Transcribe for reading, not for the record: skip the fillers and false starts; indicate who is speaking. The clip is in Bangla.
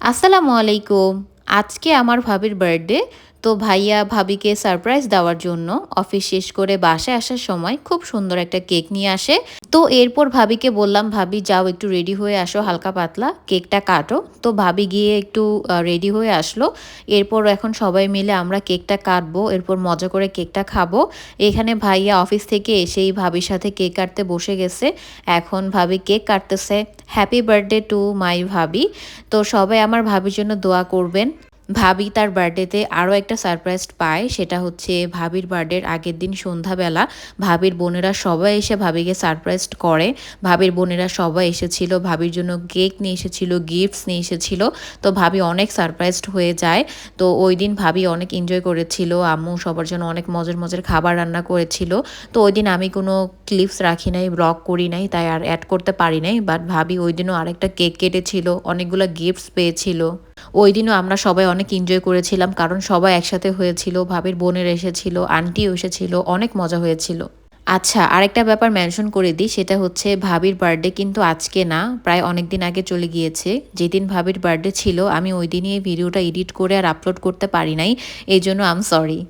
Speaker 1: আসসালামু আলাইকুম। আজকে আমার ভাবির বার্থডে। তো ভাইয়া ভাবিকে সারপ্রাইজ দেওয়ার জন্য অফিস শেষ করে বাসায় আসার সময় খুব সুন্দর একটা কেক নিয়ে আসে। তো এরপর ভাবিকে বললাম, "ভাবি যাও একটু রেডি হয়ে আসো হালকা পাতলা, কেকটা কাটো।" তো ভাবি গিয়ে একটু রেডি হয়ে আসলো। এরপর এখন সবাই মিলে আমরা কেকটা কাটবো, এরপর মজা করে কেকটা খাবো। এখানে ভাইয়া অফিস থেকে এসেই ভাবির সাথে কেক কাটতে বসে গেছে। এখন ভাবি কেক কাটতেছে। হ্যাপি বার্থডে টু মাই ভাবি। তো সবাই আমার ভাবির জন্য দোয়া করবেন। ভাবি তার বার্থডেতে আরও একটা সারপ্রাইজ পায়, সেটা হচ্ছে ভাবির বার্থডের আগের দিন সন্ধ্যাবেলা ভাবির বোনেরা সবাই এসে ভাবিকে সারপ্রাইজ করে। ভাবির বোনেরা সবাই এসেছিল, ভাবির জন্য কেক নিয়ে এসেছিল, গিফটস নিয়ে এসেছিল। তো ভাবি অনেক সারপ্রাইজড হয়ে যায়। তো ওই দিন ভাবি অনেক এনজয় করেছিল, আম্মু সবার জন্য অনেক মজার মজার খাবার রান্না করেছিল। তো ওই দিন আমি কোনো ক্লিপস রাখি নাই, ব্লগ করি নাই, তাই আর অ্যাড করতে পারি নাই। বাট ভাবি ওই দিনও আরেকটা কেক কেটেছিল, অনেকগুলো গিফটস পেয়েছিল। ওই দিনও আমরা সবাই অনেক এনজয় করেছিলাম, কারণ সবাই একসাথে হয়েছিল, ভাবির বোনের এসেছিল, আন্টিও এসেছিল, অনেক মজা হয়েছিল। আচ্ছা, আরেকটা ব্যাপার মেনশন করে দিই, সেটা হচ্ছে ভাবির বার্থডে কিন্তু আজকে না, প্রায় অনেক দিন আগে চলে গিয়েছে। যেদিন ভাবির বার্থডে ছিল আমি ওই দিনই এই ভিডিওটা এডিট করে আর আপলোড করতে পারি নাই, এই জন্য আই এম সরি।